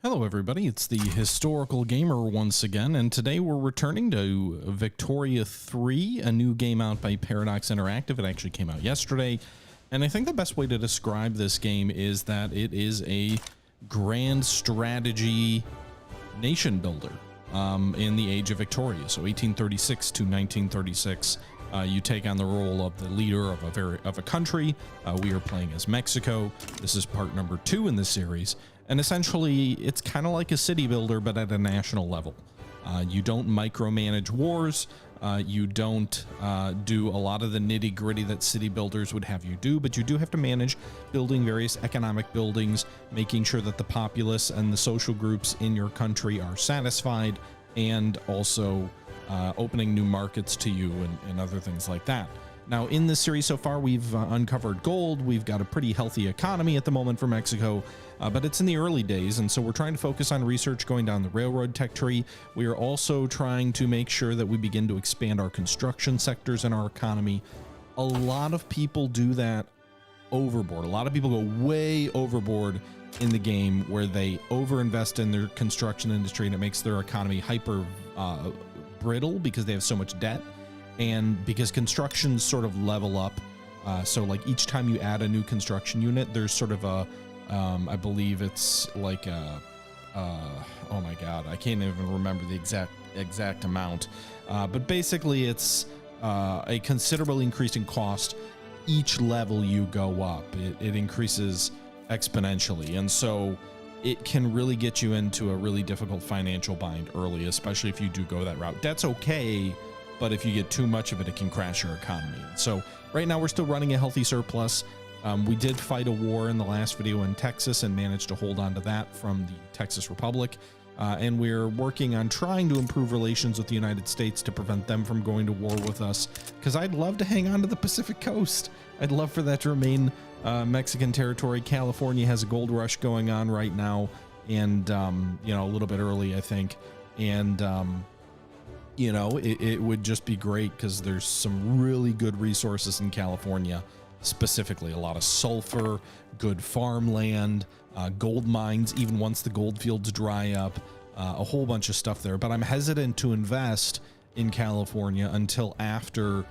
Hello everybody, it's the Historical Gamer once again, and today we're returning to Victoria 3, a new game out by Paradox Interactive. It actually came out yesterday, and I think the best way to describe this game is that it is a grand strategy nation builder in the age of Victoria. So 1836 to 1936, you take on the role of the leader of a country. We are playing as Mexico. This is part number 2 in this series. And essentially, it's kind of like a city builder, but at a national level. You don't micromanage wars. You don't do a lot of the nitty gritty that city builders would have you do, but you do have to manage building various economic buildings, making sure that the populace and the social groups in your country are satisfied, and also opening new markets to you and other things like that. Now, in this series so far, we've uncovered gold. We've got a pretty healthy economy at the moment for Mexico, but it's in the early days, and so we're trying to focus on research going down the railroad tech tree. We are also trying to make sure that we begin to expand our construction sectors in our economy. A lot of people do that overboard. A lot of people go way overboard in the game where they overinvest in their construction industry, and it makes their economy hyper brittle because they have so much debt. And because constructions sort of level up, so like each time you add a new construction unit, there's sort of a, I believe it's like a, oh my God, I can't even remember the exact amount, but basically it's a considerable increase in cost. Each level you go up, it increases exponentially, and so it can really get you into a really difficult financial bind early, especially if you do go that route. That's okay. But if you get too much of it, it can crash your economy. So right now we're still running a healthy surplus. We did fight a war in the last video in Texas and managed to hold on to that from the Texas Republic. And we're working on trying to improve relations with the United States to prevent them from going to war with us, because I'd love to hang on to the Pacific coast. I'd love for that to remain Mexican territory. California has a gold rush going on right now, and you know, a little bit early, I think. And you know, it would just be great because there's some really good resources in California, specifically a lot of sulfur, good farmland, gold mines, even once the gold fields dry up, a whole bunch of stuff there. But I'm hesitant to invest in California until after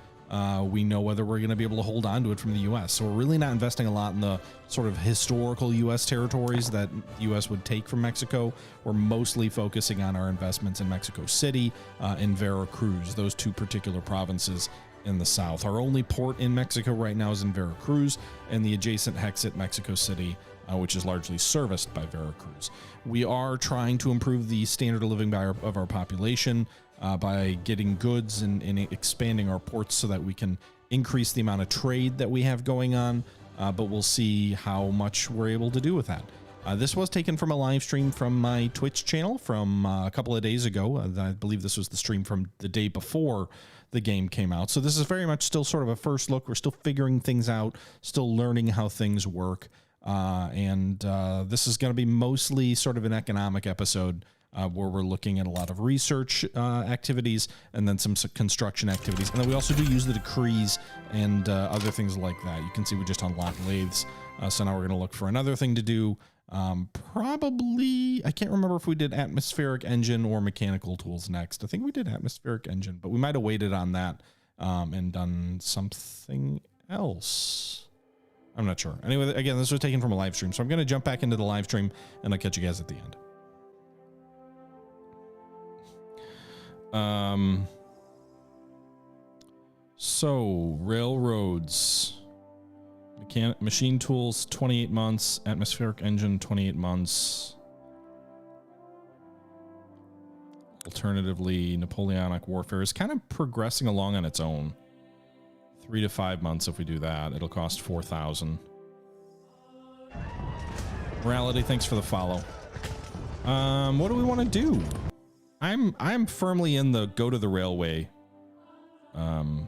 we know whether we're going to be able to hold on to it from the U.S. So we're really not investing a lot in the sort of historical U.S. territories that the U.S. would take from Mexico. We're mostly focusing on our investments in Mexico City and Veracruz, those two particular provinces in the south. Our only port in Mexico right now is in Veracruz, and the adjacent Hexit, Mexico City, which is largely serviced by Veracruz. We are trying to improve the standard of living of our population by getting goods and expanding our ports so that we can increase the amount of trade that we have going on, but we'll see how much we're able to do with that. This was taken from a live stream from my Twitch channel from a couple of days ago. I believe this was the stream from the day before the game came out. So this is very much still sort of a first look. We're still figuring things out, still learning how things work. And this is going to be mostly sort of an economic episode where we're looking at a lot of research activities and then some construction activities. And then we also do use the decrees and other things like that. You can see we just unlocked lathes. So now we're going to look for another thing to do. Probably, I can't remember if we did atmospheric engine or mechanical tools next. I think we did atmospheric engine, but we might have waited on that and done something else. I'm not sure. Anyway, again, this was taken from a live stream, so I'm going to jump back into the live stream and I'll catch you guys at the end. So railroads, machine tools, 28 months, atmospheric engine, 28 months. Alternatively, Napoleonic warfare is kind of progressing along on its own. 3 to 5 months if we do that. It'll cost 4,000. Morality, thanks for the follow. What do we want to do? I'm firmly in the go to the railway. No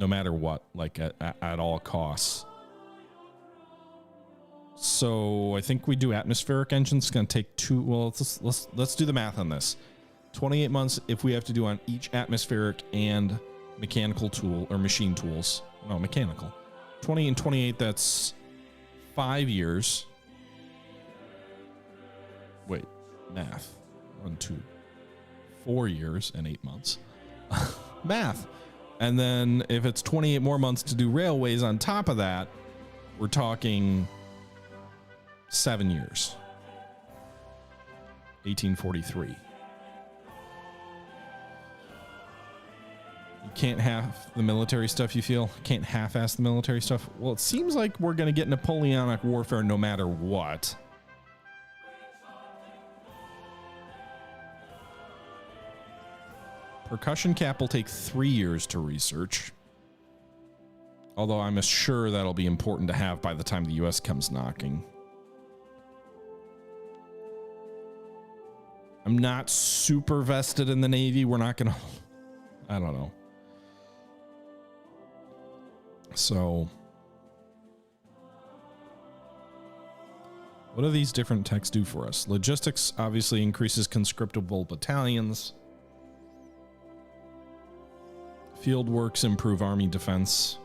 matter what, like at all costs. So I think we do atmospheric engines. It's going to take 2. Well, let's do the math on this. 28 months if we have to do on each atmospheric and mechanical tool or machine tools. No, mechanical. 20 and 28, that's 5 years. wait, math. 1, 2, 4 years and 8 months. Math. And then if it's 28 more months to do railways on top of that, we're talking 7 years. 1843. You can't have the military stuff, you feel? Can't half-ass the military stuff? Well, it seems like we're going to get Napoleonic warfare no matter what. Percussion cap will take 3 years to research. Although I'm sure that'll be important to have by the time the US comes knocking. I'm not super vested in the Navy. We're not going to... I don't know. So... what do these different techs do for us? Logistics obviously increases conscriptable battalions. Field works improve army defense.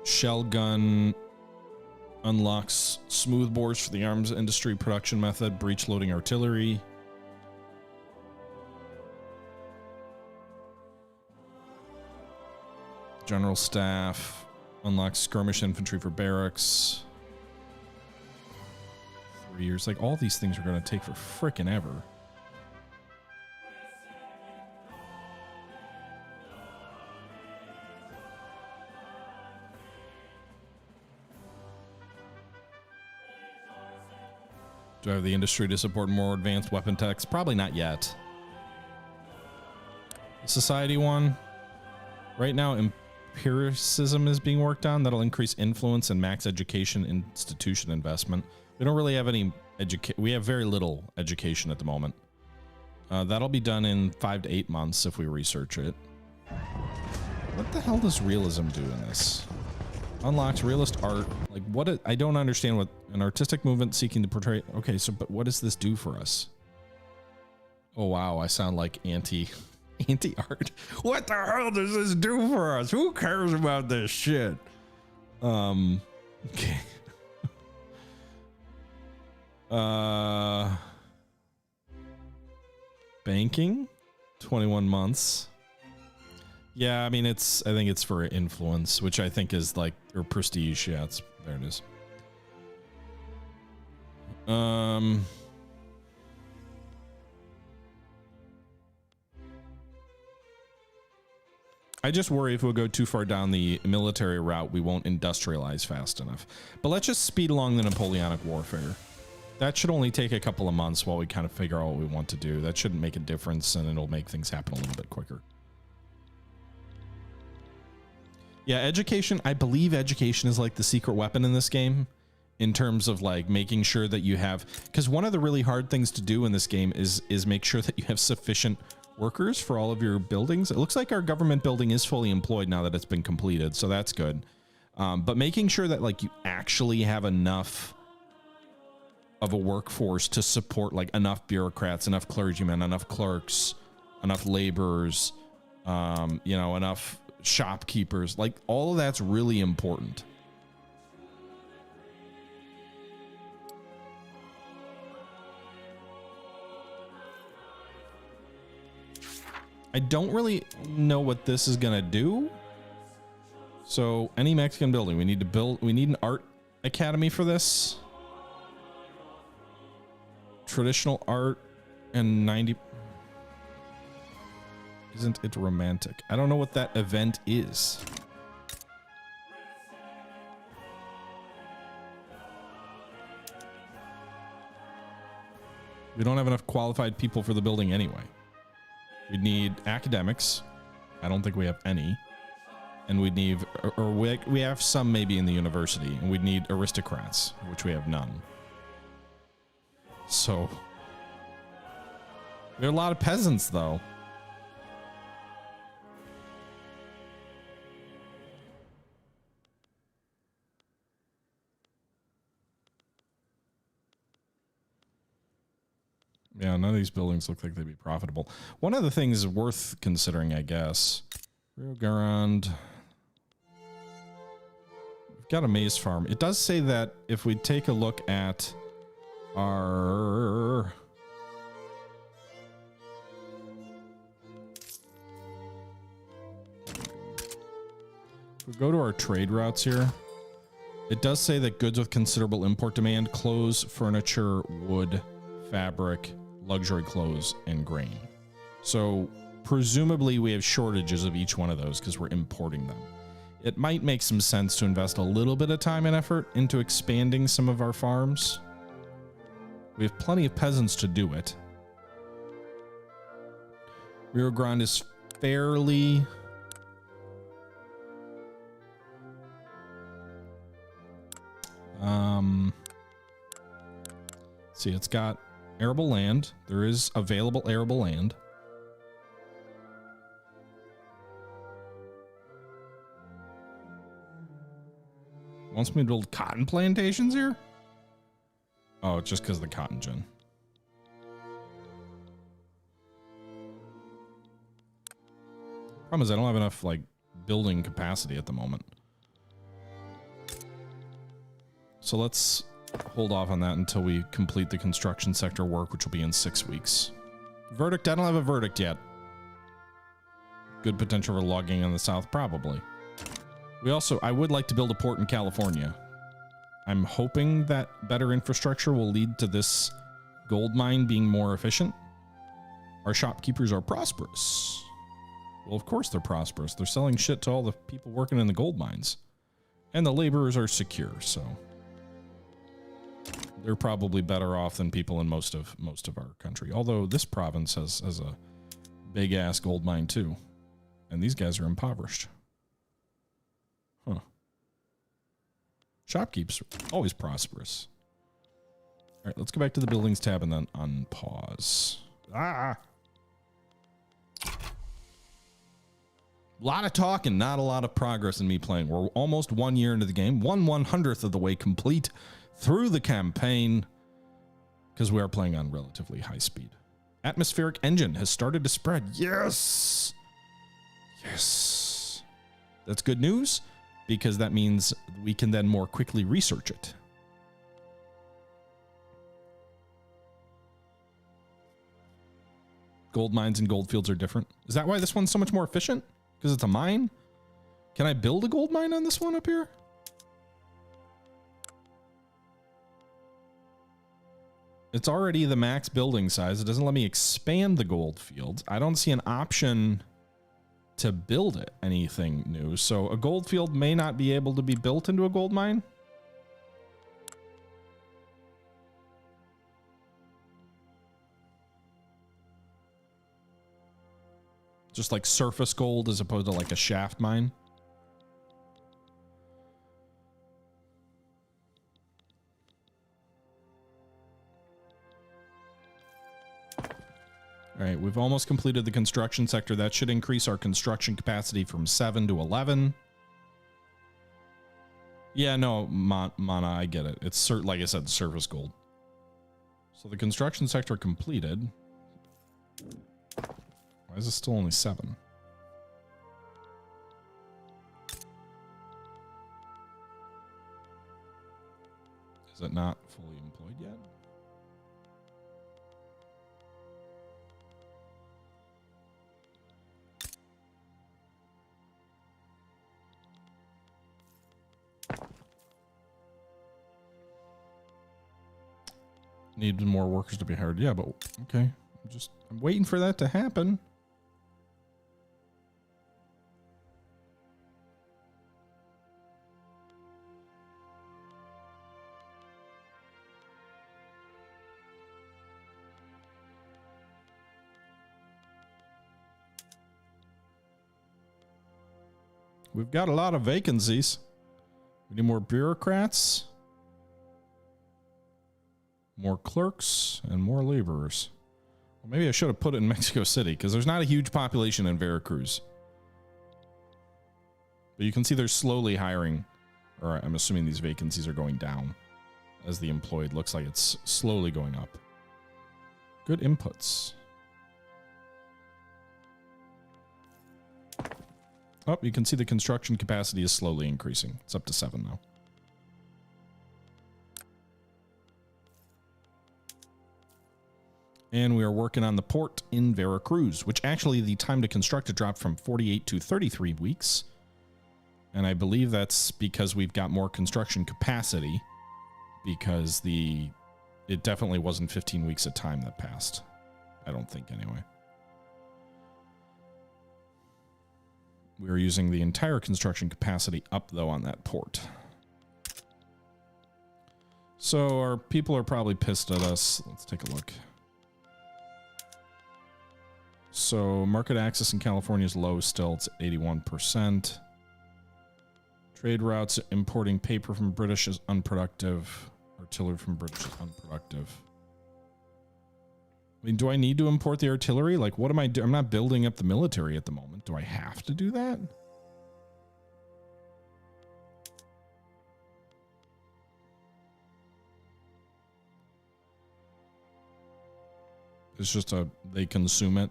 Shell gun unlocks smoothbores for the arms industry production method. Breech loading artillery. General staff unlocks skirmish infantry for barracks. 3 years. Like, all these things are going to take for frickin' ever. Do I have the industry to support more advanced weapon techs? Probably not yet. Society one. Right now, empiricism is being worked on. That'll increase influence and max education institution investment. We don't really have any we have very little education at the moment. That'll be done in 5 to 8 months if we research it. What the hell does realism do in this? Unlocks realist art. Like, what? I don't understand what an artistic movement seeking to portray. Okay, so but what does this do for us? Oh wow, I sound like anti-art. What the hell does this do for us? Who cares about this shit? Okay. Banking, 21 months. Yeah, I mean, I think it's for influence, which I think is like, or prestige. Yeah, there it is. I just worry if we'll go too far down the military route, we won't industrialize fast enough. But let's just speed along the Napoleonic warfare. That should only take a couple of months while we kind of figure out what we want to do. That shouldn't make a difference, and it'll make things happen a little bit quicker. Yeah, education. I believe education is like the secret weapon in this game in terms of like making sure that you have, because one of the really hard things to do in this game is make sure that you have sufficient workers for all of your buildings. It looks like our government building is fully employed now that it's been completed, so that's good. But making sure that like you actually have enough of a workforce to support like enough bureaucrats, enough clergymen, enough clerks, enough laborers, you know, enough shopkeepers, like all of that's really important. I don't really know what this is gonna do. So any Mexican building, we need an art academy for this. Traditional art and 90. Isn't it romantic? I don't know what that event is. We don't have enough qualified people for the building anyway. We need academics. I don't think we have any. And we need, or we have some maybe in the university, and we need aristocrats, which we have none. So there are a lot of peasants though. Yeah, none of these buildings look like they'd be profitable. One of the things worth considering, I guess. Rio Grande. We've got a maize farm. It does say that if we take a look at are... If we go to our trade routes here, it does say that goods with considerable import demand: clothes, furniture, wood, fabric, luxury clothes, and grain. So presumably we have shortages of each one of those because we're importing them. It might make some sense to invest a little bit of time and effort into expanding some of our farms. We have plenty of peasants to do it. Rio Grande is fairly... see, it's got arable land. There is available arable land. Wants me to build cotton plantations here? Oh, it's just because of the cotton gin. Problem is I don't have enough, like, building capacity at the moment. So let's hold off on that until we complete the construction sector work, which will be in 6 weeks. Verdict, I don't have a verdict yet. Good potential for logging on the south, probably. I would like to build a port in California. I'm hoping that better infrastructure will lead to this gold mine being more efficient. Our shopkeepers are prosperous. Well, of course they're prosperous. They're selling shit to all the people working in the gold mines. And the laborers are secure, so they're probably better off than people in most of our country. Although this province has a big ass gold mine too. And these guys are impoverished. Huh. Shopkeepers are always prosperous. All right, let's go back to the buildings tab and then unpause. Ah! A lot of talking, not a lot of progress in me playing. We're almost 1 year into the game, 1/100th of the way complete through the campaign, because we are playing on relatively high speed. Atmospheric engine has started to spread. Yes! Yes! That's good news, because that means we can then more quickly research it. Gold mines and gold fields are different. Is that why this one's so much more efficient? Because it's a mine? Can I build a gold mine on this one up here? It's already the max building size. It doesn't let me expand the gold fields. I don't see an option to build it anything new. So a gold field may not be able to be built into a gold mine. Just like surface gold as opposed to like a shaft mine. All right, we've almost completed the construction sector. That should increase our construction capacity from 7 to 11. Yeah, no, Mana, I get it. It's like I said, surface gold. So the construction sector completed. Why is it still only 7? Is it not fully employed yet? Need more workers to be hired. Yeah, but okay. I'm waiting for that to happen. We've got a lot of vacancies. We need more bureaucrats, more clerks, and more laborers. Well, maybe I should have put it in Mexico City because there's not a huge population in Veracruz. But you can see they're slowly hiring, or I'm assuming these vacancies are going down as the employed looks like it's slowly going up. Good inputs. Oh, you can see the construction capacity is slowly increasing. It's up to 7 now. And we are working on the port in Veracruz, which actually the time to construct it dropped from 48 to 33 weeks. And I believe that's because we've got more construction capacity, because it definitely wasn't 15 weeks of time that passed. I don't think anyway. We are using the entire construction capacity up though on that port. So our people are probably pissed at us. Let's take a look. So market access in California is low still. It's 81%. Trade routes, importing paper from British is unproductive. Artillery from British is unproductive. I mean, do I need to import the artillery? Like, what am I doing? I'm not building up the military at the moment. Do I have to do that? It's just they consume it.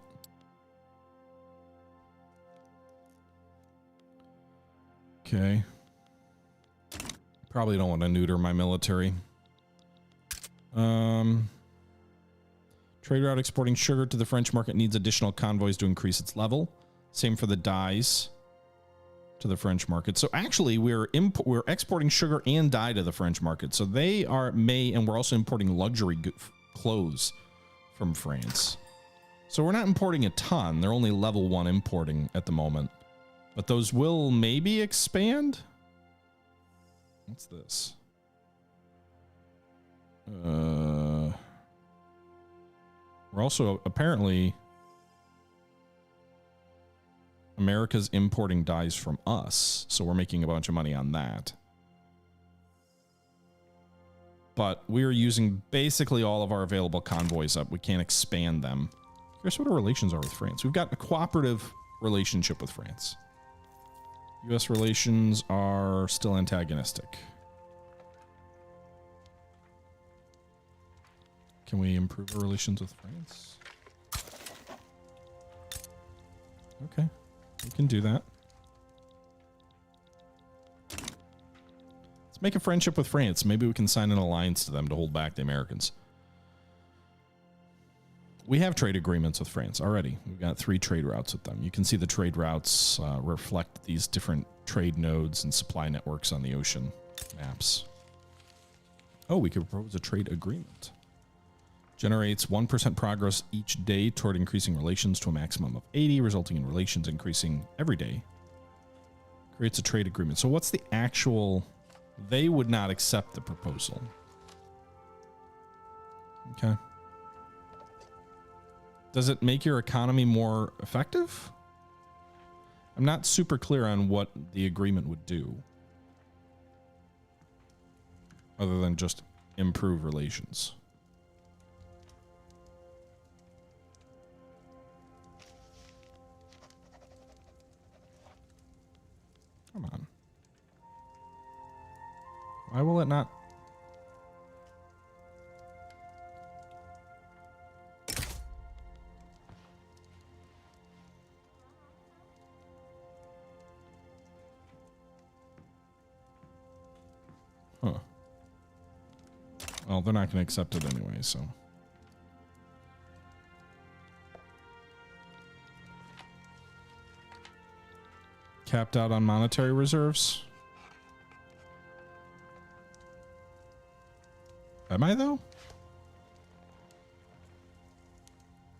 Okay. Probably don't want to neuter my military. Trade route exporting sugar to the French market needs additional convoys to increase its level. Same for the dyes to the French market. So actually, we're exporting sugar and dye to the French market. So they are and we're also importing luxury clothes from France. So we're not importing a ton. They're only level 1 importing at the moment. But those will maybe expand. What's this? We're also apparently America's importing dyes from us, so we're making a bunch of money on that. But we're using basically all of our available convoys up. We can't expand them. Here's what our relations are with France. We've got a cooperative relationship with France. U.S. relations are still antagonistic. Can we improve our relations with France? Okay, we can do that. Let's make a friendship with France. Maybe we can sign an alliance to them to hold back the Americans. We have trade agreements with France already. We've got 3 trade routes with them. You can see the trade routes reflect these different trade nodes and supply networks on the ocean maps. Oh, we could propose a trade agreement. Generates 1% progress each day toward increasing relations to a maximum of 80, resulting in relations increasing every day. Creates a trade agreement. So what's the actual... They would not accept the proposal. Okay. Does it make your economy more effective? I'm not super clear on what the agreement would do. Other than just improve relations. Come on. Why will it not? Huh. Well, they're not going to accept it anyway, so. Capped out on monetary reserves. Am I, though?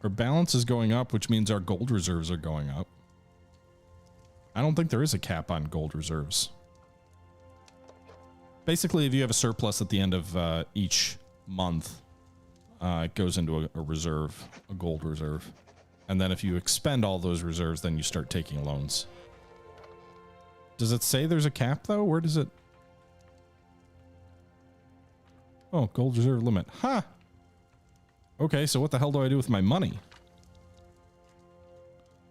Our balance is going up, which means our gold reserves are going up. I don't think there is a cap on gold reserves. Basically, if you have a surplus at the end of each month, it goes into a reserve, a gold reserve. And then if you expend all those reserves, then you start taking loans. Does it say there's a cap, though? Where does it... Oh, gold reserve limit. Ha! Huh. Okay, so what the hell do I do with my money?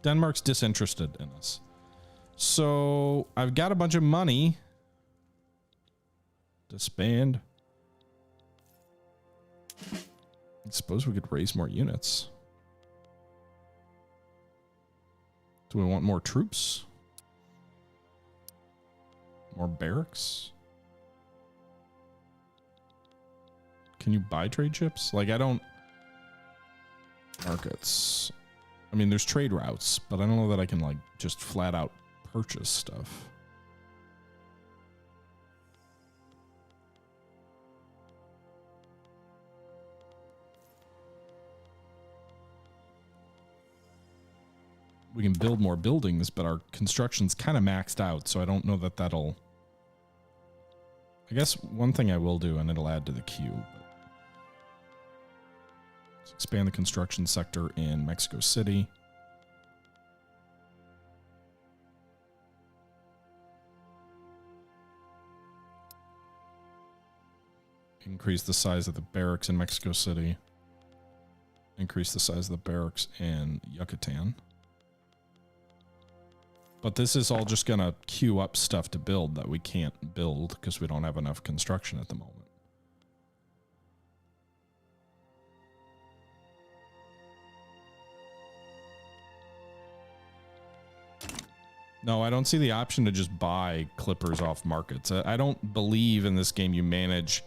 Denmark's disinterested in us. So, I've got a bunch of money. Disband. I suppose we could raise more units. Do we want more troops? More barracks? Can you buy trade ships? Like, I don't... Markets. I mean, there's trade routes, but I don't know that I can, like, just flat out purchase stuff. We can build more buildings, but our construction's kind of maxed out, so I don't know that that'll... I guess one thing I will do, and it'll add to the queue, but let's expand the construction sector in Mexico City. Increase the size of the barracks in Mexico City. Increase the size of the barracks in Yucatan. But this is all just going to queue up stuff to build that we can't build because we don't have enough construction at the moment. No, I don't see the option to just buy clippers off markets. I don't believe in this game you manage...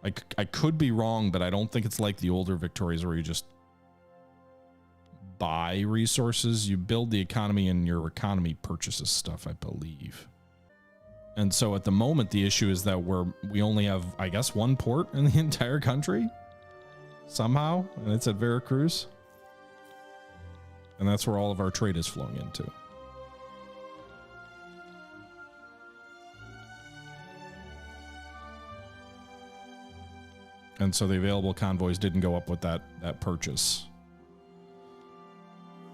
I could be wrong, but I don't think it's like the older Victorias where you just buy resources. You build the economy and your economy purchases stuff, I believe. And so at the moment, the issue is that we only have, I guess, one port in the entire country somehow, and it's at Veracruz. And that's where all of our trade is flowing into. And so the available convoys didn't go up with that purchase.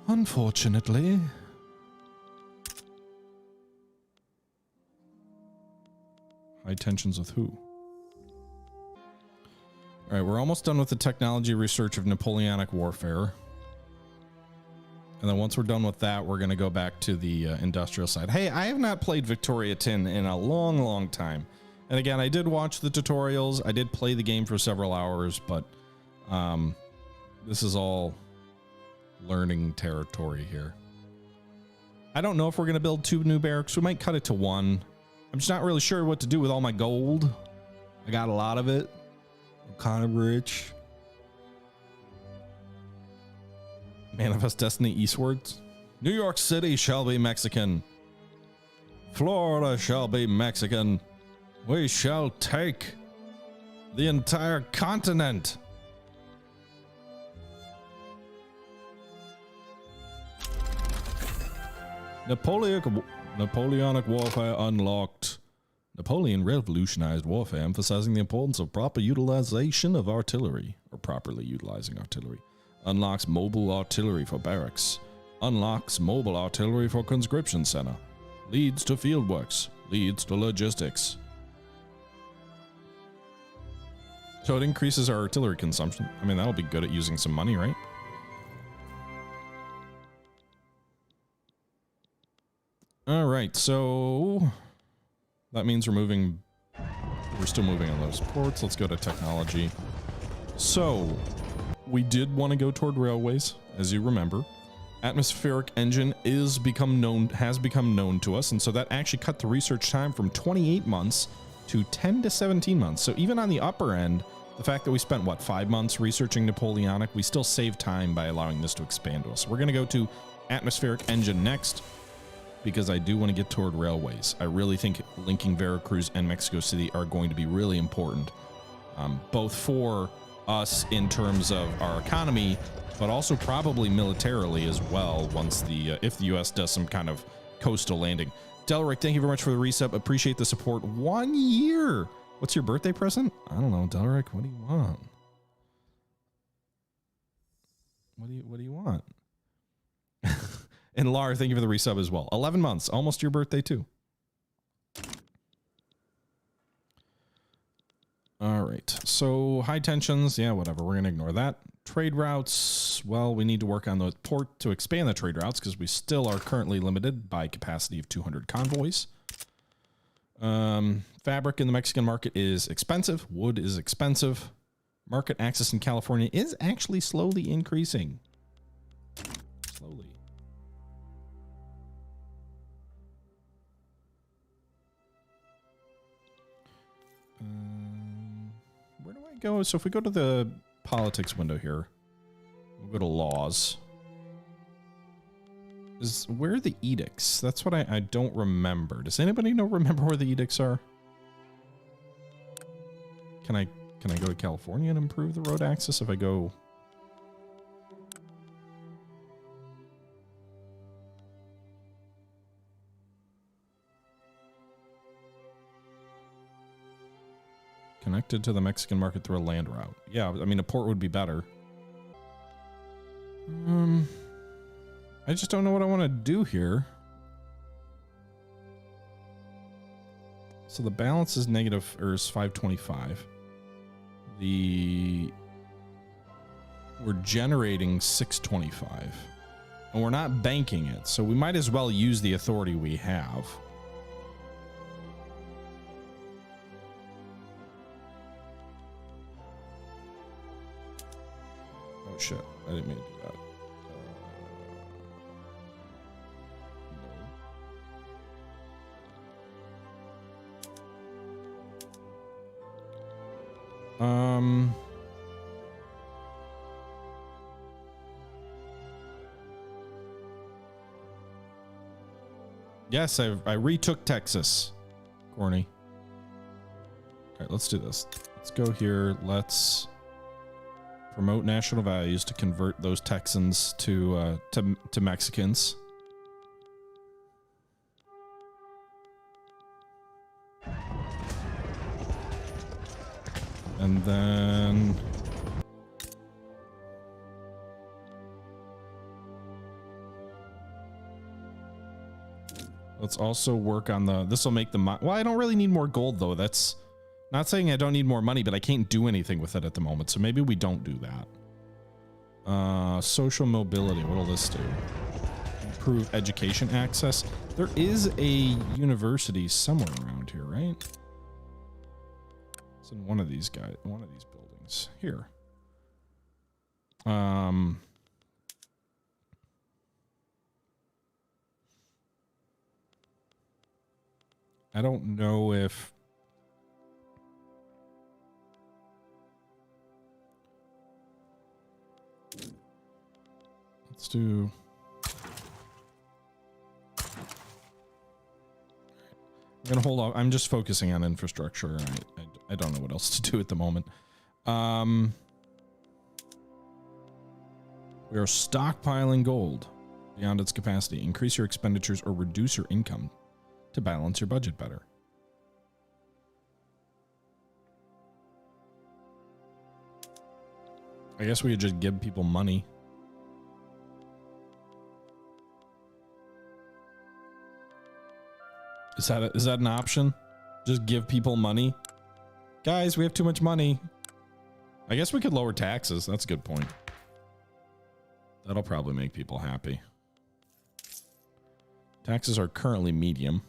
Unfortunately. High tensions with who? All right, we're almost done with the technology research of Napoleonic warfare. And then once we're done with that, we're going to go back to the industrial side. Hey, I have not played Victoria 10 in a long, long time. And again, I did watch the tutorials. I did play the game for several hours, but this is all learning territory here. I don't know if we're going to build 2 new barracks. We might cut it to 1. I'm just not really sure what to do with all my gold. I got a lot of it. I'm kind of rich. Manifest Destiny eastwards. New York City shall be Mexican. Florida shall be Mexican. We shall take the entire continent. Napoleonic warfare unlocked. Napoleon revolutionized warfare, emphasizing the importance of proper utilization of artillery, or properly utilizing artillery. Unlocks mobile artillery for barracks. Unlocks mobile artillery for conscription center. Leads to fieldworks. Leads to logistics. So it increases our artillery consumption. I mean, that'll be good at using some money, right? All right, so that means we're still moving on those ports. Let's go to technology. So we did want to go toward railways, as you remember. Atmospheric engine has become known to us, and so that actually cut the research time from 28 months to 10 to 17 months. So even on the upper end, the fact that we spent, what, 5 months researching Napoleonic, we still saved time by allowing this to expand to us. We're going to go to atmospheric engine next, because I do want to get toward railways. I really think linking Veracruz and Mexico City are going to be really important, both for us in terms of our economy, but also probably militarily as well once if the U.S. does some kind of coastal landing. Delric, thank you very much for the resub. Appreciate the support. 1 year. What's your birthday present? I don't know, Delric. What do you want? What do you want? And Lar, thank you for the resub as well. 11 months, almost your birthday too. All right, so high tensions, yeah, whatever. We're gonna ignore that. Trade routes, well, we need to work on the port to expand the trade routes because we still are currently limited by capacity of 200 convoys. Fabric in the Mexican market is expensive. Wood is expensive. Market access in California is actually slowly increasing. Slowly. Where do I go? So if we go to the politics window here, We'll go to laws. Where are the edicts? That's what I don't remember. Does anybody remember where the edicts are? Can I go to California and improve the road access if I go? Connected to the Mexican market through a land route. Yeah, I mean, a port would be better. I just don't know what I want to do here. So the balance is negative, or is 525. We're generating 625. And we're not banking it, so we might as well use the authority we have. Oh shit, I didn't mean to do that. Yes, I retook Texas, Corny. All right, let's do this. Let's go here. Let's promote national values to convert those Texans to Mexicans. And then let's also work on this will make the well, I don't really need more gold though. That's not saying I don't need more money, but I can't do anything with it at the moment. So maybe we don't do that. Social mobility. What'll this do? Improve education access. There is a university somewhere around here, right? It's in one of these buildings here. I don't know if let's do I'm gonna hold off. I'm just focusing on infrastructure. I don't know what else to do at the moment. We are stockpiling gold beyond its capacity. Increase your expenditures or reduce your income to balance your budget better. I guess we could just give people money. Is that an option? Just give people money? Guys, we have too much money. I guess we could lower taxes. That's a good point. That'll probably make people happy. Taxes are currently medium.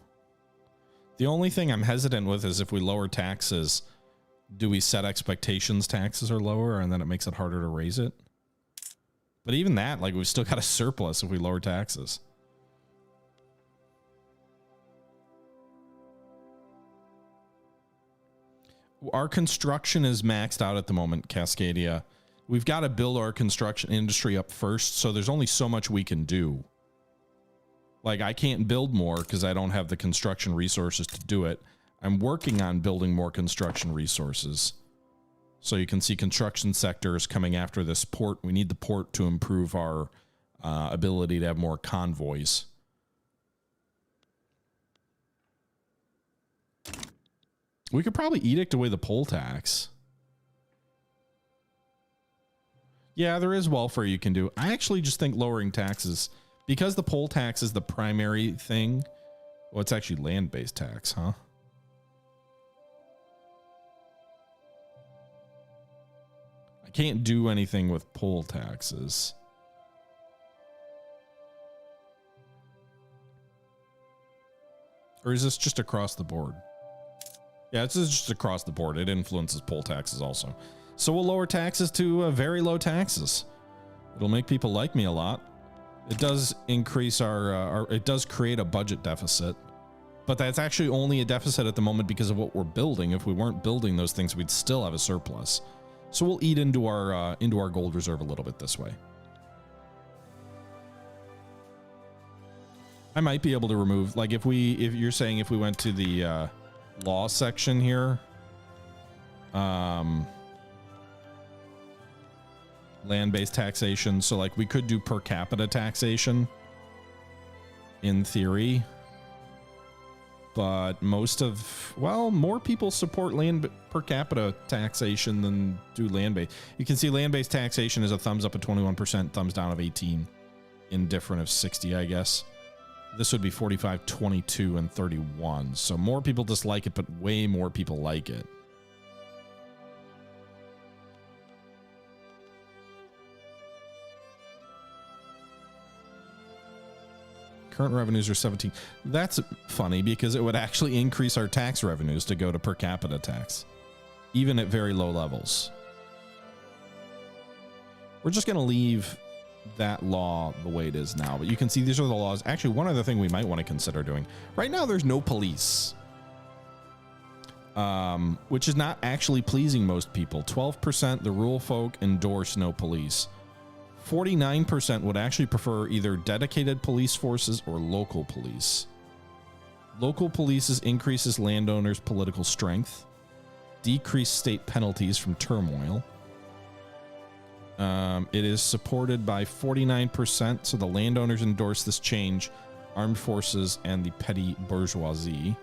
The only thing I'm hesitant with is if we lower taxes, do we set expectations taxes are lower and then it makes it harder to raise it? But even that, like, we've still got a surplus if we lower taxes. Our construction is maxed out at the moment, Cascadia. We've got to build our construction industry up first, so there's only so much we can do. Like, I can't build more because I don't have the construction resources to do it. I'm working on building more construction resources. So you can see construction sectors coming after this port. We need the port to improve our ability to have more convoys. We could probably edict away the poll tax. Yeah, there is welfare you can do. I actually just think lowering taxes, because the poll tax is the primary thing. Well, it's actually land-based tax, huh? I can't do anything with poll taxes. Or is this just across the board? Yeah, it's just across the board. It influences poll taxes also. So we'll lower taxes to very low taxes. It'll make people like me a lot. It does increase it does create a budget deficit. But that's actually only a deficit at the moment because of what we're building. If we weren't building those things, we'd still have a surplus. So we'll eat into our gold reserve a little bit this way. I might be able to remove, like, if you're saying if we went to the law section here, land-based taxation. So like we could do per capita taxation in theory, but more people support land per capita taxation than do land-based. You can see land-based taxation is a thumbs up of 21%, thumbs down of 18, indifferent of 60, I guess. This would be 45, 22, and 31. So more people dislike it, but way more people like it. Current revenues are 17. That's funny because it would actually increase our tax revenues to go to per capita tax, even at very low levels. We're just going to leave that law the way it is now, but you can see these are the laws. Actually, one other thing we might want to consider doing right now, there's no police, which is not actually pleasing most people. 12% the rural folk endorse no police. 49% would actually prefer either dedicated police forces or local police. Local police increases landowners' political strength, decrease state penalties from turmoil. It is supported by 49%, so the landowners endorse this change, armed forces, and the petty bourgeoisie.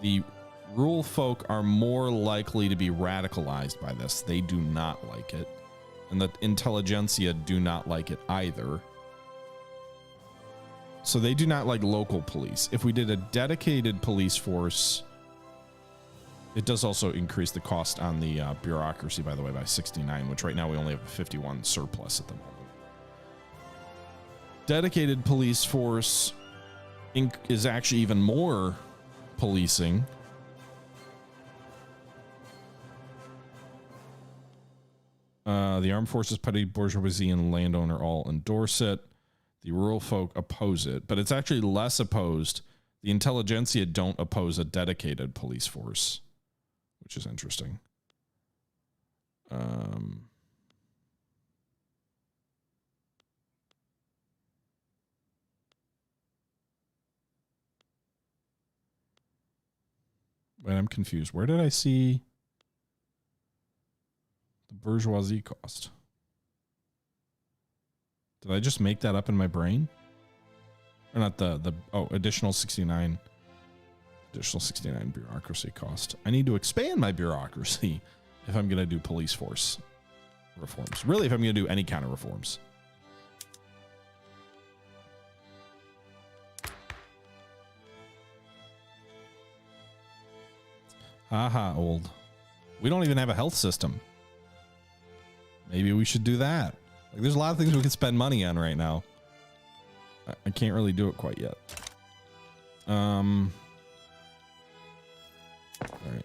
The rural folk are more likely to be radicalized by this. They do not like it. And the intelligentsia do not like it either. So they do not like local police. If we did a dedicated police force, it does also increase the cost on the bureaucracy, by the way, by 69, which right now we only have a 51 surplus at the moment. Dedicated police force is actually even more policing. The armed forces, petty bourgeoisie, and landowner all endorse it. The rural folk oppose it, but it's actually less opposed. The intelligentsia don't oppose a dedicated police force, which is interesting. Wait, I'm confused. Where did I see the bourgeoisie cost? Did I just make that up in my brain? Or not additional 69. Additional 69 bureaucracy cost. I need to expand my bureaucracy if I'm going to do police force reforms. Really, if I'm going to do any kind of reforms. Haha, old. We don't even have a health system. Maybe we should do that. Like, there's a lot of things we could spend money on right now. I can't really do it quite yet. All right.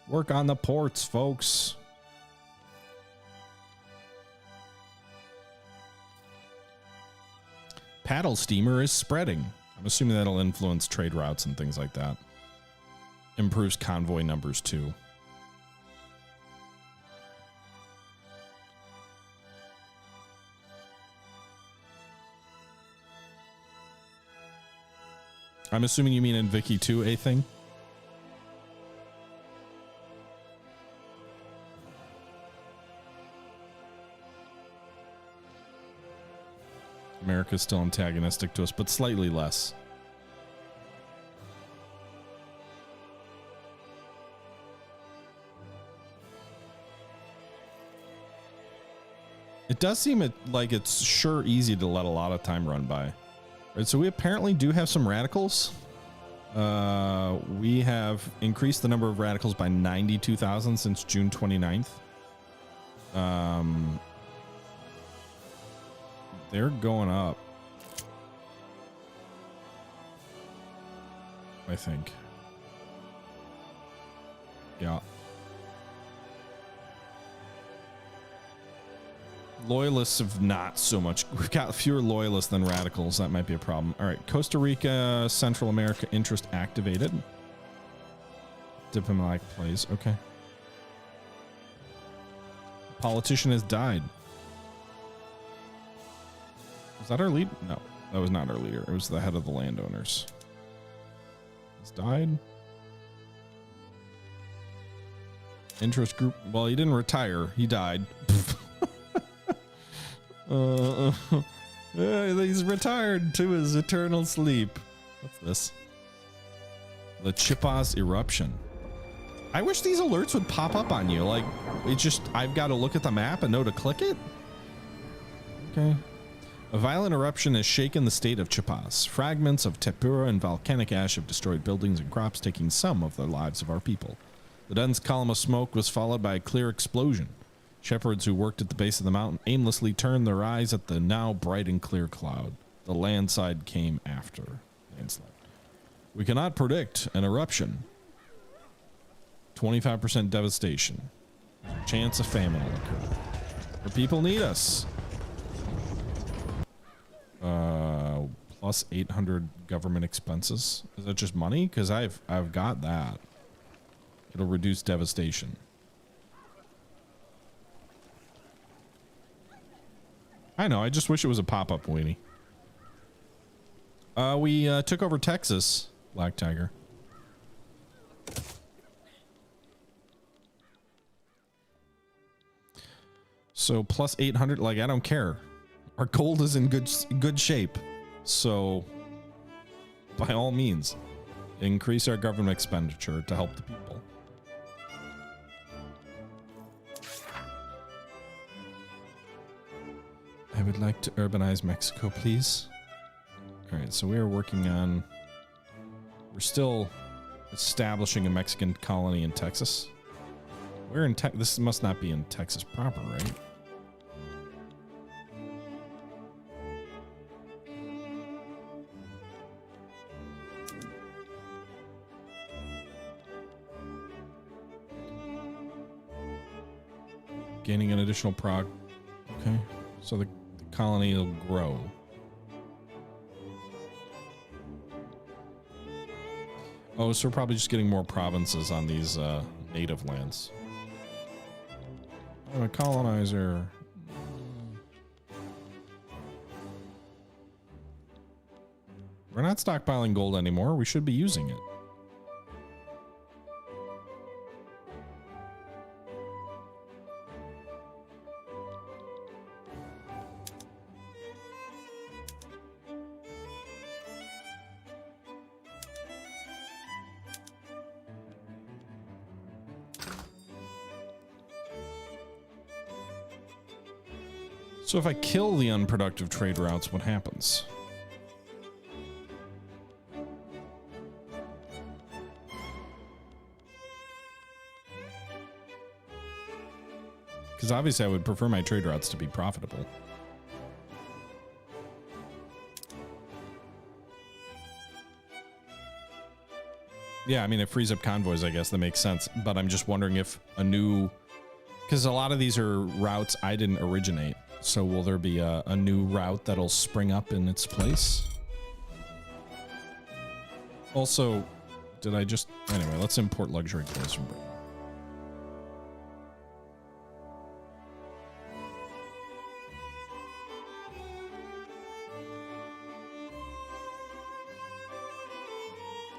Work on the ports, folks. Paddle steamer is spreading. I'm assuming that'll influence trade routes and things like that. Improves convoy numbers too. I'm assuming you mean in Vicky 2, a thing? America's still antagonistic to us, but slightly less. It does seem like it's sure easy to let a lot of time run by. Right, so we apparently do have some radicals. We have increased the number of radicals by 92,000 since June 29th. They're going up, I think. Yeah. Loyalists have not so much. We've got fewer loyalists than radicals. That might be a problem. All right, Costa Rica, Central America interest activated. Diplomatic plays. Okay. Politician has died. Was that our lead? No, that was not our leader. It was the head of the landowners. He's died. Interest group. Well, he didn't retire. He died. He's retired to his eternal sleep. What's this? The Chipaz eruption. I wish these alerts would pop up on you. Like, it's just, I've got to look at the map and know to click it. Okay. A violent eruption has shaken the state of Chipaz. Fragments of tempera and volcanic ash have destroyed buildings and crops, taking some of the lives of our people. The dense column of smoke was followed by a clear explosion. Shepherds who worked at the base of the mountain aimlessly turned their eyes at the now bright and clear cloud. The landslide came after. Landslide. We cannot predict an eruption. 25% devastation. Chance of famine will occur. The people need us. Plus 800 government expenses. Is that just money? Because I've got that. It'll reduce devastation. I know. I just wish it was a pop-up, Weenie. We took over Texas, Black Tiger. So plus 800. Like, I don't care. Our gold is in good shape. So, by all means, increase our government expenditure to help the people. I would like to urbanize Mexico, please. All right, so we are working on... We're still establishing a Mexican colony in Texas. We're in Texas. This must not be in Texas proper, right? Gaining an additional prog. Okay, so the colony will grow. Oh, so we're probably just getting more provinces on these native lands. I'm a colonizer. We're not stockpiling gold anymore. We should be using it. So if I kill the unproductive trade routes, what happens? Because obviously I would prefer my trade routes to be profitable. Yeah, I mean, it frees up convoys, I guess. That makes sense. But I'm just wondering if a new... Because a lot of these are routes I didn't originate. So will there be a new route that'll spring up in its place? Also, did I just... Anyway, let's import luxury clothes from Britain.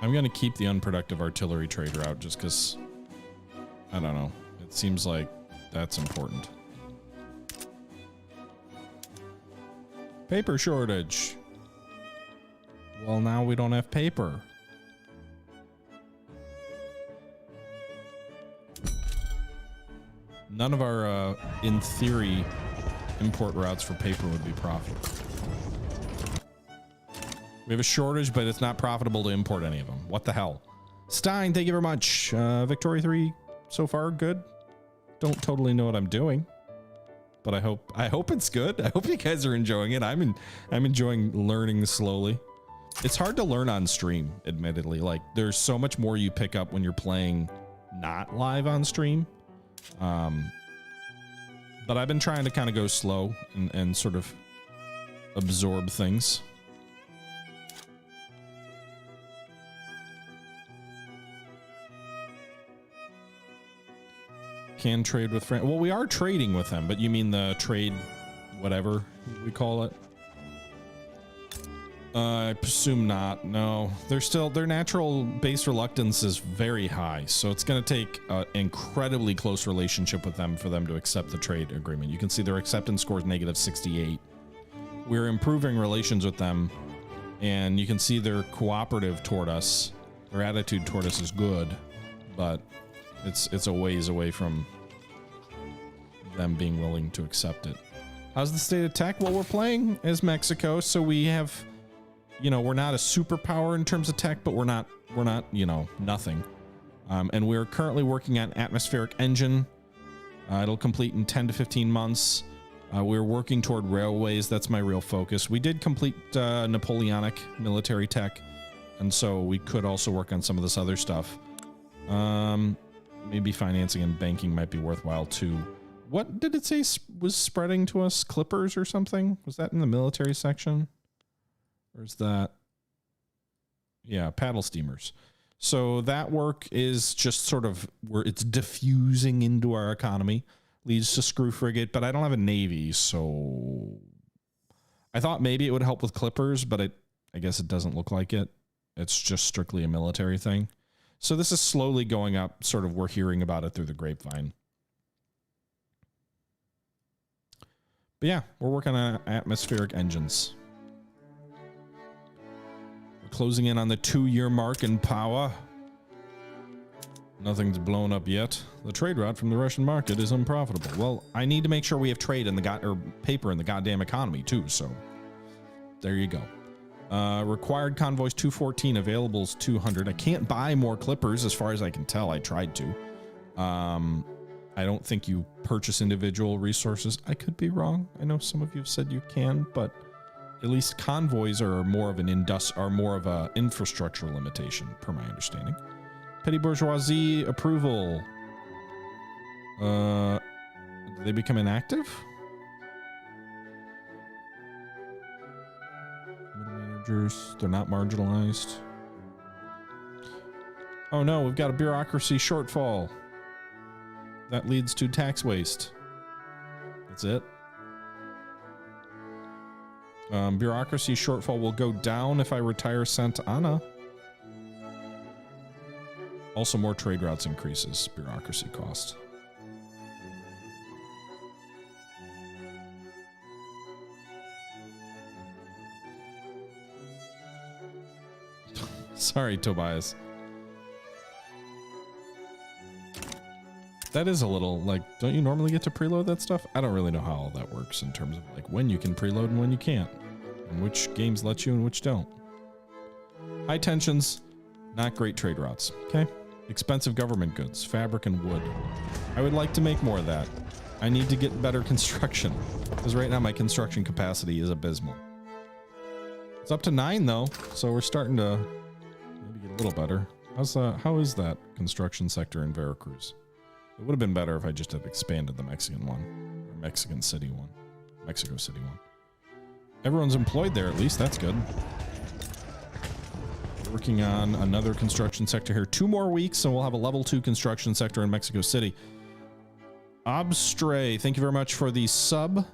I'm going to keep the unproductive artillery trade route just because, I don't know. It seems like that's important. Paper shortage. Well, now we don't have paper. None of our, in theory, import routes for paper would be profitable. We have a shortage, but it's not profitable to import any of them. What the hell? Stein, thank you very much. Victoria 3 so far, good. Don't totally know what I'm doing. But I hope it's good. I hope you guys are enjoying it. I'm enjoying learning slowly. It's hard to learn on stream, admittedly. Like, there's so much more you pick up when you're playing not live on stream. But I've been trying to kind of go slow and sort of absorb things. Can trade with friends. Well, we are trading with them, but you mean the trade, whatever we call it? I presume not. No, their natural base reluctance is very high, so it's going to take an incredibly close relationship with them for them to accept the trade agreement. You can see their acceptance score is -68. We're improving relations with them, and you can see they're cooperative toward us. Their attitude toward us is good, but it's a ways away from them being willing to accept it. How's the state of tech? Well, we're playing as Mexico, so we have, you know, we're not a superpower in terms of tech, but we're not, you know, nothing. And we're currently working on atmospheric engine. It'll complete in 10 to 15 months. We're working toward railways. That's my real focus. We did complete Napoleonic military tech, and so we could also work on some of this other stuff. Maybe financing and banking might be worthwhile too. What did it say was spreading to us? Clippers or something? Was that in the military section? Or is that? Yeah, paddle steamers. So that work is just sort of where it's diffusing into our economy, leads to screw frigate, but I don't have a navy, so I thought maybe it would help with clippers, but I guess it doesn't look like it. It's just strictly a military thing. So this is slowly going up, sort of we're hearing about it through the grapevine. But yeah, we're working on atmospheric engines. We're closing in on the 2-year mark in power. Nothing's blown up yet. The trade route from the Russian market is unprofitable. Well, I need to make sure we have trade in the paper in the goddamn economy too, so there you go. Required convoys 214, availables 200. I can't buy more clippers as far as I can tell. I tried to. I don't think you purchase individual resources. I could be wrong. I know some of you have said you can, but at least convoys are more of an infrastructure limitation, per my understanding. Petty bourgeoisie approval. Do they become inactive? Managers, they're not marginalized. Oh no, we've got a bureaucracy shortfall. That leads to tax waste. That's it. Bureaucracy shortfall will go down if I retire Santa Ana. Also, more trade routes increases bureaucracy cost. Sorry, Tobias. That is a little, like, don't you normally get to preload that stuff? I don't really know how all that works in terms of, like, when you can preload and when you can't. And which games let you and which don't. High tensions, not great trade routes. Okay. Expensive government goods, fabric and wood. I would like to make more of that. I need to get better construction. Because right now my construction capacity is abysmal. It's up to 9 though, so we're starting to maybe get a little better. How is that construction sector in Veracruz? It would have been better if I just had expanded the Mexican one. Or Mexico City one. Everyone's employed there at least, that's good. Working on another construction sector here. 2 more weeks and we'll have a level 2 construction sector in Mexico City. Obstray, thank you very much for the sub.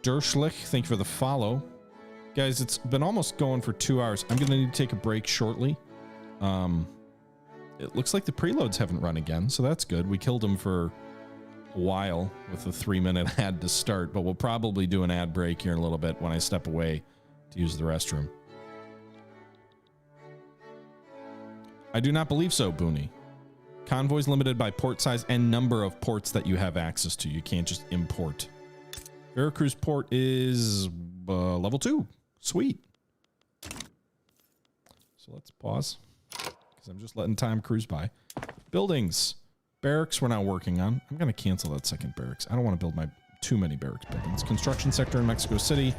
Derschlich, thank you for the follow. Guys, it's been almost going for 2 hours. I'm gonna need to take a break shortly. It looks like the preloads haven't run again, so that's good. We killed them for a while with a 3-minute ad to start, but we'll probably do an ad break here in a little bit when I step away to use the restroom. I do not believe so, Booney. Convoys limited by port size and number of ports that you have access to. You can't just import. Veracruz port is level 2. Sweet. So let's pause. I'm just letting time cruise by. Buildings. Barracks we're now working on. I'm going to cancel that second barracks. I don't want to build too many barracks buildings. Construction sector in Mexico City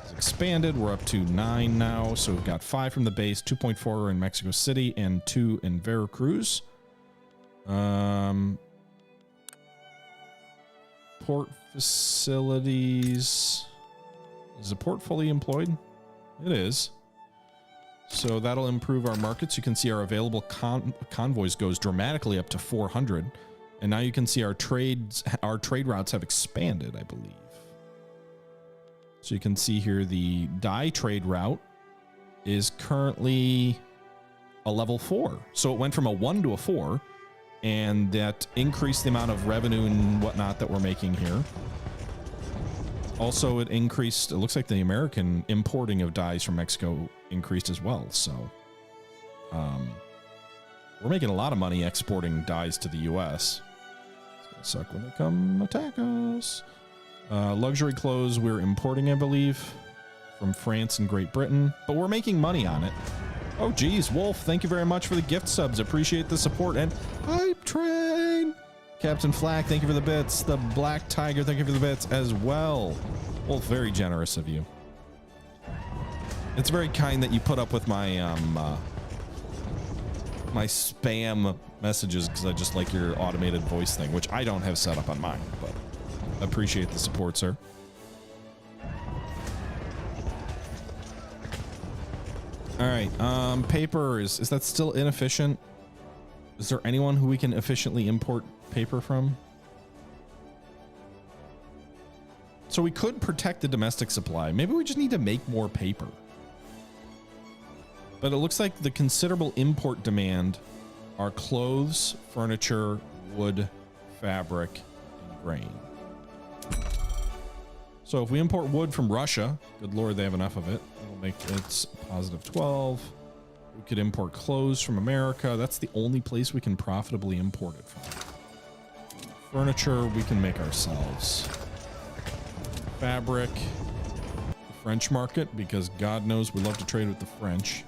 is expanded. We're up to 9 now. So we've got 5 from the base, 2.4 in Mexico City, and 2 in Veracruz. Port facilities. Is the port fully employed? It is. So that'll improve our markets. You can see our available convoys goes dramatically up to 400. And now you can see our trade routes have expanded, I believe. So you can see here the dye trade route is currently a level 4. So it went from a 1 to a 4, and that increased the amount of revenue and whatnot that we're making here. Also, it increased, it looks like the American importing of dyes from Mexico increased as well. So we're making a lot of money exporting dyes to the US. It's gonna suck when they come attack us. Luxury clothes we're importing, I believe, from France and Great Britain, but we're making money on it. Oh geez, Wolf, thank you very much for the gift subs. Appreciate the support. And Hype Train, Captain Flack, thank you for the bits. The Black Tiger, thank you for the bits as well. Wolf, very generous of you. It's very kind that you put up with my my spam messages, because I just like your automated voice thing, which I don't have set up on mine, but appreciate the support, sir. All right, paper, is that still inefficient? Is there anyone who we can efficiently import paper from? So we could protect the domestic supply. Maybe we just need to make more paper. But it looks like the considerable import demand are clothes, furniture, wood, fabric, and grain. So if we import wood from Russia, good Lord, they have enough of it. We'll make it positive 12. We could import clothes from America. That's the only place we can profitably import it from. Furniture, we can make ourselves. Fabric, the French market, because God knows we love to trade with the French.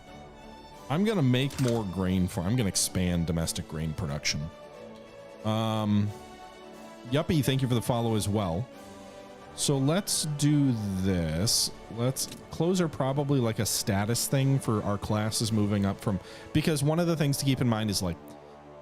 I'm going to make more grain for, I'm going to expand domestic grain production. Yuppie, thank you for the follow as well. So let's do this. Clothes are probably like a status thing for our classes moving up from, because one of the things to keep in mind is, like,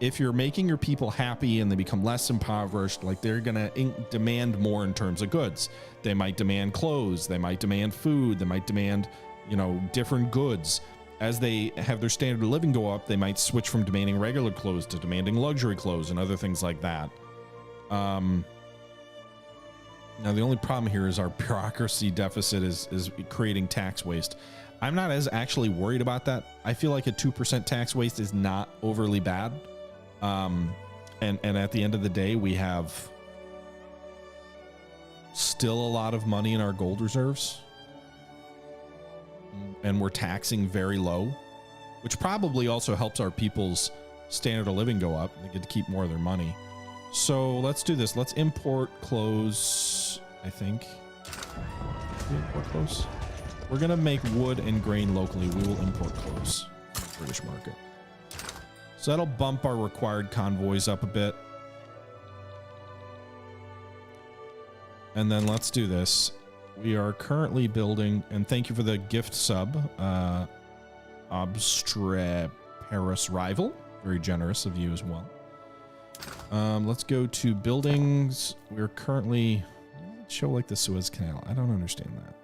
if you're making your people happy and they become less impoverished, like, they're going to demand more in terms of goods. They might demand clothes. They might demand food. They might demand, you know, different goods. As they have their standard of living go up, they might switch from demanding regular clothes to demanding luxury clothes and other things like that. Now, the only problem here is our bureaucracy deficit is creating tax waste. I'm not as actually worried about that. I feel like a 2% tax waste is not overly bad. And at the end of the day, we have still a lot of money in our gold reserves. And we're taxing very low, which probably also helps our people's standard of living go up. They get to keep more of their money. So let's do this. Let's import clothes, I think. We import clothes. We're going to make wood and grain locally. We will import clothes from the British market. So that'll bump our required convoys up a bit. And then let's do this. We are currently building, and thank you for the gift sub, Obstreperus Rival. Very generous of you as well. Let's go to buildings. We're currently, show like the Suez Canal. I don't understand that.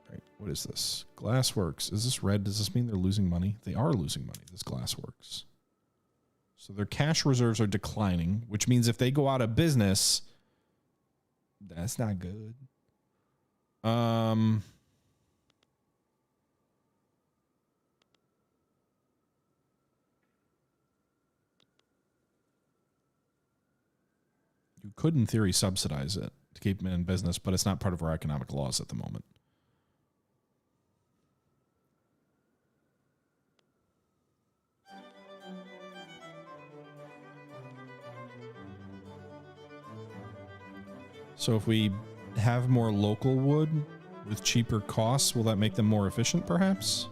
All right, what is this? Glassworks. Is this red? Does this mean they're losing money? They are losing money, this Glassworks. So their cash reserves are declining, which means if they go out of business, that's not good. You could, in theory, subsidize it to keep them in business, but it's not part of our economic laws at the moment. So if we have more local wood with cheaper costs, will that make them more efficient, perhaps?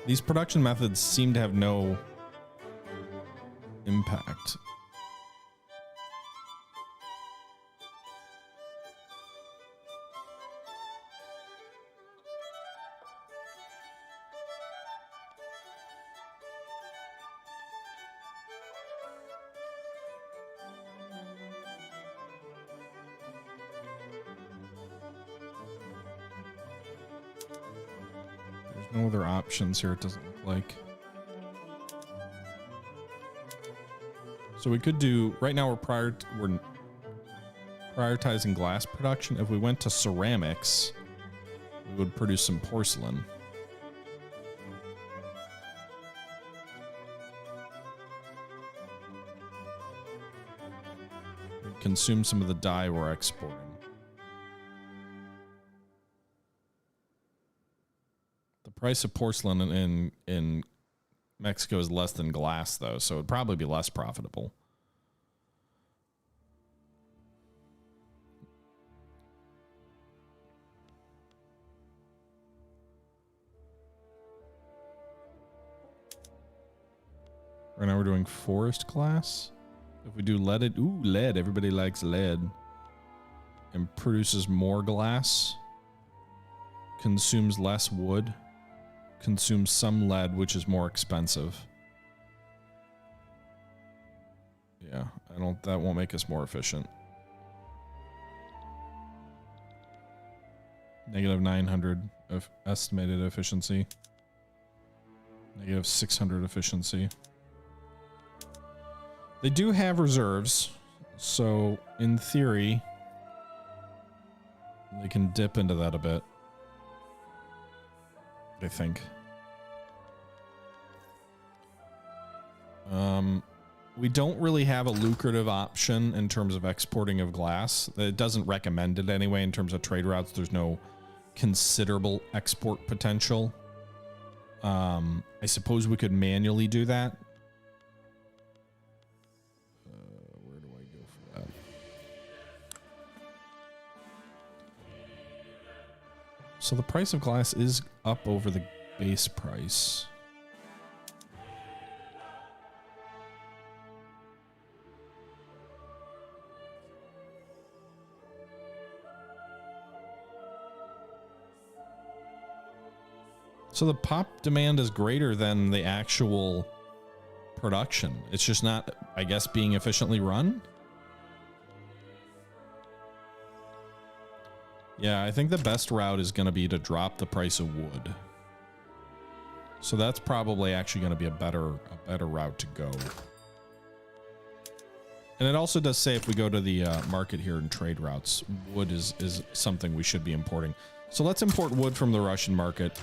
These production methods seem to have no impact. There's no other options here, it doesn't look like. So we could do, right now we're prioritizing glass production. If we went to ceramics, we would produce some porcelain. We'd consume some of the dye we're exporting. The price of porcelain in Mexico is less than glass, though, so it'd probably be less profitable. Right now we're doing forest glass. If we do leaded, ooh, lead, everybody likes lead. And produces more glass. Consumes less wood. Consumes some lead, which is more expensive. Yeah, that won't make us more efficient. Negative 900 of estimated efficiency. Negative 600 efficiency. They do have reserves, so in theory, they can dip into that a bit. I think. We don't really have a lucrative option in terms of exporting of glass. It doesn't recommend it anyway in terms of trade routes. There's no considerable export potential. I suppose we could manually do that. Where do I go for that? So the price of glass is up over the base price. So the pop demand is greater than the actual production. It's just not, I guess, being efficiently run. Yeah, I think the best route is going to be to drop the price of wood. So that's probably actually going to be a better route to go. And it also does say if we go to the market here in trade routes, wood is something we should be importing. So let's import wood from the Russian market.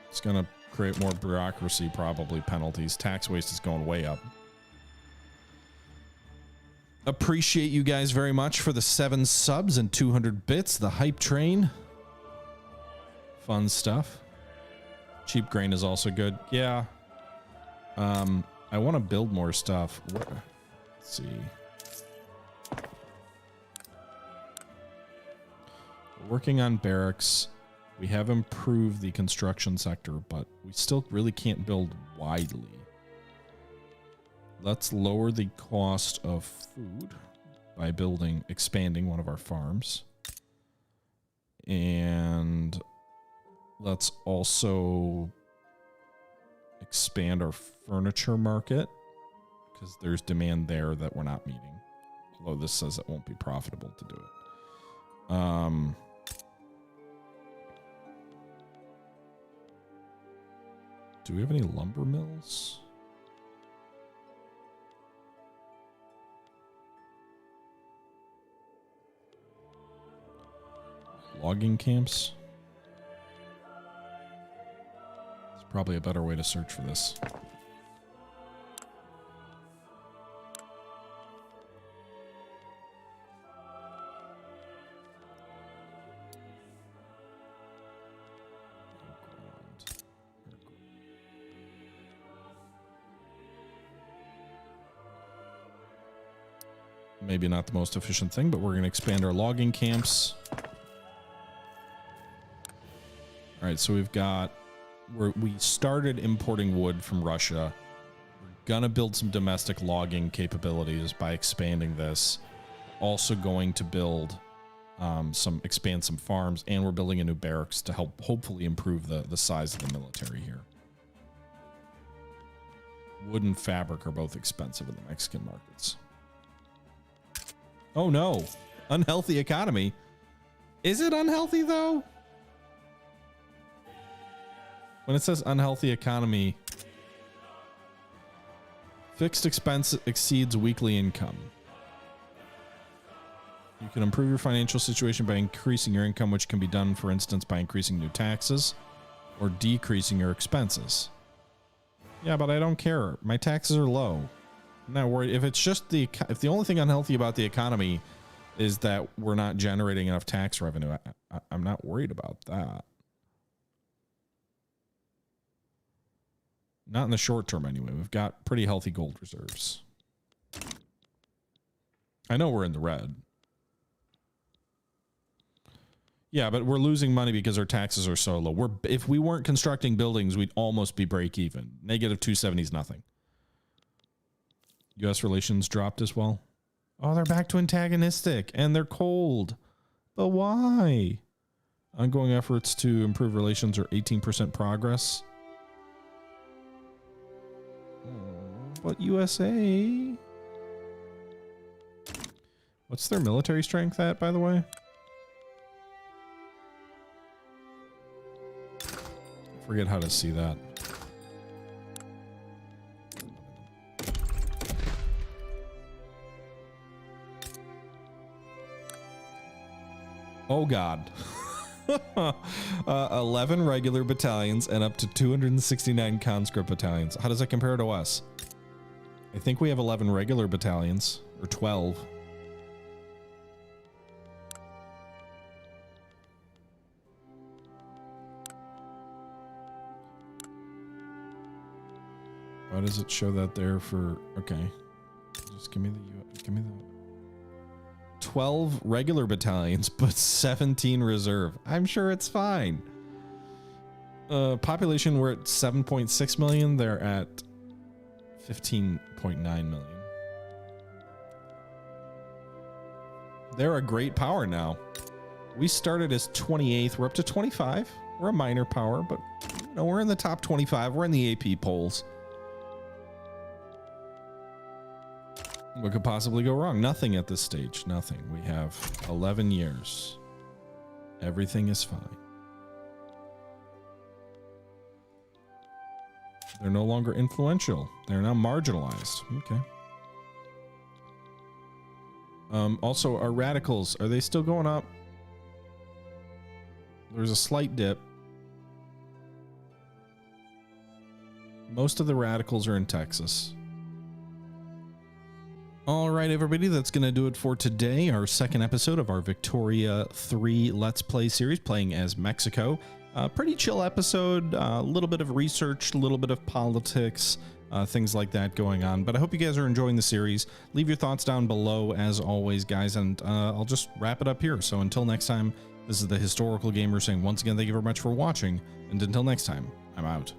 It's going to create more bureaucracy, probably penalties. Tax waste is going way up. Appreciate you guys very much for the 7 subs and 200 bits. The hype train. Fun stuff. Cheap grain is also good. Yeah. I want to build more stuff. Let's see. We're working on barracks. We have improved the construction sector, but we still really can't build widely. Let's lower the cost of food by expanding one of our farms. And let's also expand our furniture market because there's demand there that we're not meeting. Although this says it won't be profitable to do it. Do we have any lumber mills? Logging camps? It's probably a better way to search for this. Maybe not the most efficient thing, but we're going to expand our logging camps. All right, so we started importing wood from Russia. We're going to build some domestic logging capabilities by expanding this. Also going to expand some farms, and we're building a new barracks to help hopefully improve the size of the military here. Wood and fabric are both expensive in the Mexican markets. Oh no, unhealthy economy. Is it unhealthy though? When it says unhealthy economy, fixed expense exceeds weekly income. You can improve your financial situation by increasing your income, which can be done, for instance, by increasing new taxes or decreasing your expenses. Yeah, but I don't care. My taxes are low. I'm not worried. If it's just if the only thing unhealthy about the economy is that we're not generating enough tax revenue, I'm not worried about that. Not in the short term, anyway. We've got pretty healthy gold reserves. I know we're in the red. Yeah, but we're losing money because our taxes are so low. If we weren't constructing buildings, we'd almost be break even. Negative 270 is nothing. U.S. relations dropped as well. Oh, they're back to antagonistic, and they're cold. But why? Ongoing efforts to improve relations are 18% progress. But USA? What's their military strength at, by the way? I forget how to see that. Oh God. 11 regular battalions and up to 269 conscript battalions. How does that compare to us? I think we have 11 regular battalions, or 12. Why does it show that there for, okay. Just give me the 12 regular battalions, but 17 reserve. I'm sure it's fine. Population, we're at 7.6 million. They're at 15.9 million. They're a great power now. We started as 28th. We're up to 25. We're a minor power, but you know, we're in the top 25. We're in the AP polls. What could possibly go wrong? Nothing at this stage. Nothing. We have 11 years. Everything is fine. They're no longer influential. They're now marginalized. Okay. Also, our radicals, are they still going up? There's a slight dip. Most of the radicals are in Texas. All right, everybody, that's going to do it for today. Our second episode of our Victoria 3 Let's Play series, playing as Mexico. Pretty chill episode, a little bit of research, a little bit of politics, things like that going on. But I hope you guys are enjoying the series. Leave your thoughts down below, as always, guys, and I'll just wrap it up here. So until next time, this is the Historical Gamer saying once again, thank you very much for watching, and until next time, I'm out.